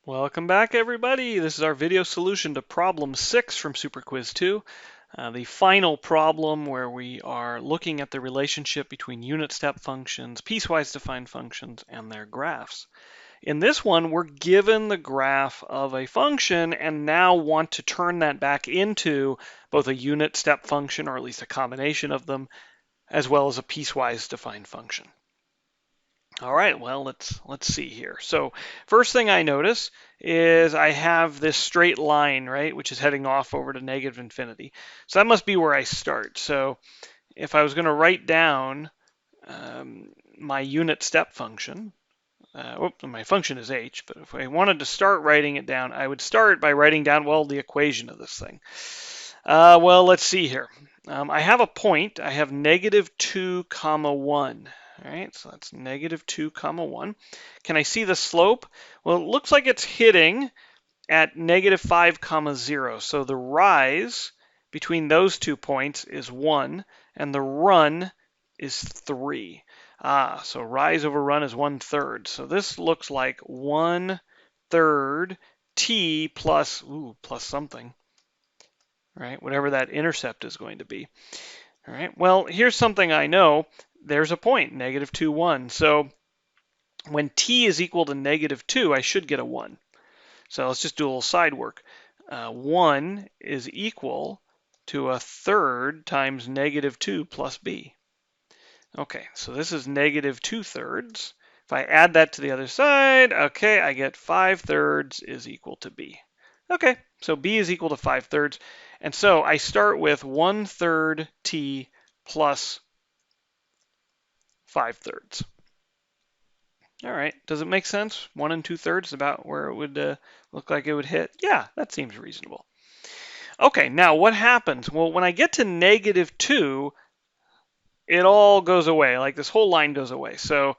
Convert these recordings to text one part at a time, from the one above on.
Welcome back, everybody. This is our video solution to problem 6 from Superquiz 2, the final problem where we are looking at the relationship between unit step functions, piecewise defined functions, and their graphs. In this one, we're given the graph of a function and now want to turn that back into both a unit step function, or at least a combination of them, as well as a piecewise defined function. All right, well, let's see here. So first thing I notice is I have this straight line, right, which is heading off over to negative infinity. So that must be where I start. So if I was going to write down my unit step function, my function is h, but if I wanted to start writing it down, I would start by writing down, well, the equation of this thing. Well, let's see here. I have a point. I have -2, 1. All right, so that's -2, 1. Can I see the slope? Well, it looks like it's hitting at -5, 0. So the rise between those 2 points is 1, and the run is 3. So rise over run is 1/3. So this looks like 1/3 t plus something, right? Whatever that intercept is going to be. All right, well, here's something I know. There's a point, -2, 1. So when t is equal to -2, I should get a 1. So let's just do a little side work. 1 is equal to 1/3 times -2 plus b. Okay, so this is -2/3. If I add that to the other side, okay, I get 5/3 is equal to b. Okay, so b is equal to 5/3. And so I start with 1/3 t plus 5/3. All right, does it make sense? 1 2/3 is about where it would look like it would hit. Yeah, that seems reasonable. Okay, now what happens? Well, when I get to -2, it all goes away. Like this whole line goes away. So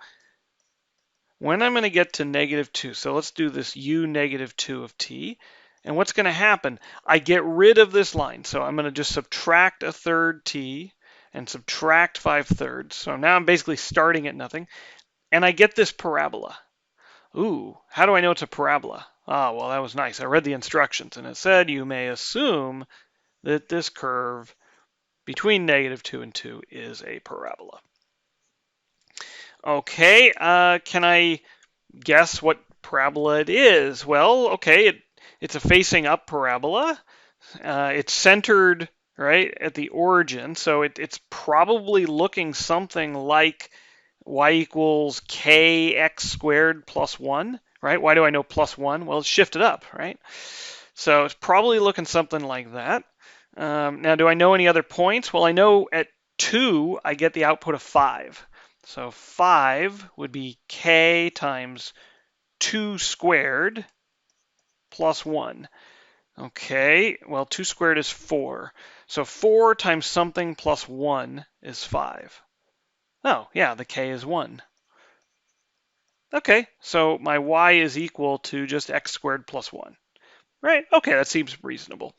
when I'm going to get to -2, so let's do this u -2 of t. And what's going to happen? I get rid of this line. So I'm going to just subtract 1/3 t and subtract 5/3. So now I'm basically starting at nothing. And I get this parabola. Ooh, how do I know it's a parabola? Ah, well, that was nice. I read the instructions, and it said you may assume that this curve between -2 and 2 is a parabola. Okay, can I guess what parabola it is? Well, okay, it's a facing up parabola. It's centered right at the origin, so it's probably looking something like y equals kx squared plus 1, right? Why do I know plus 1? Well, it's shifted up, right? So it's probably looking something like that. Now, do I know any other points? Well, I know at 2, I get the output of 5. So 5 would be k times 2 squared plus 1. Okay, well, 2 squared is 4. So 4 times something plus 1 is 5. Oh, yeah, the k is 1. Okay, so my y is equal to just x squared plus 1. Right, okay, that seems reasonable.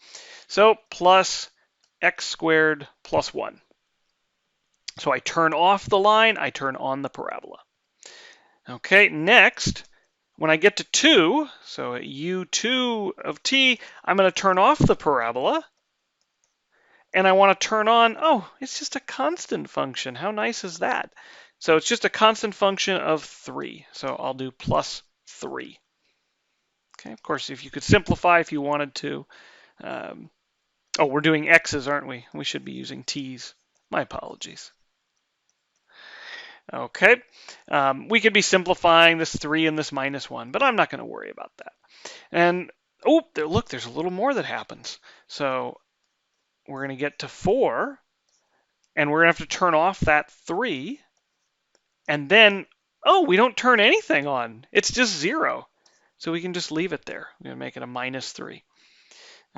So plus x squared plus 1. So I turn off the line, I turn on the parabola. Okay, next, when I get to 2, so at u2 of t, I'm going to turn off the parabola. And I want to turn on, oh, it's just a constant function. How nice is that? So it's just a constant function of 3. So I'll do plus 3. Okay, of course, if you could simplify if you wanted to. Oh, we're doing x's, aren't we? We should be using t's. My apologies. Okay, we could be simplifying this 3 and this -1, but I'm not going to worry about that. And, oh, look, there's a little more that happens. So we're going to get to 4, and we're going to have to turn off that 3. And then, oh, we don't turn anything on. It's just 0. So we can just leave it there. We're going to make it a -3.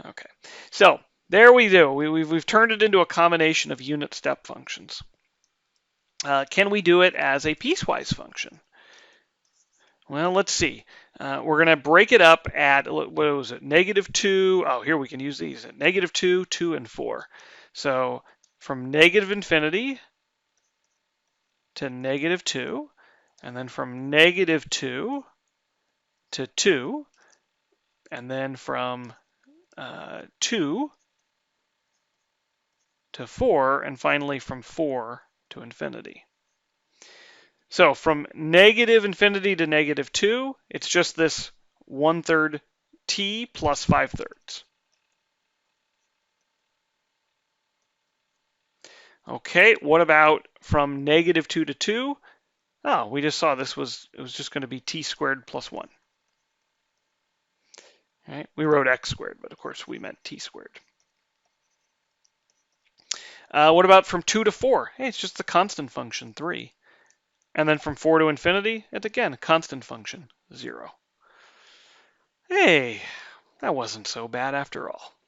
Okay, so there we do. We've turned it into a combination of unit step functions. Can we do it as a piecewise function? Well, let's see. We're going to break it up at, what was it, -2. Oh, here we can use these at -2, 2, and 4. So from negative infinity to -2, and then from -2 to 2, And then from 2 to 4, and finally from 4 to infinity. So from negative infinity to negative 2, it's just this 1/3 t plus 5/3. Okay, what about from negative 2 to 2? Oh, we just saw it was just going to be t squared plus 1. All right, we wrote x squared, but of course we meant t squared. What about from 2 to 4? Hey, it's just the constant function, 3. And then from 4 to infinity, it's again a constant function, 0. Hey, that wasn't so bad after all.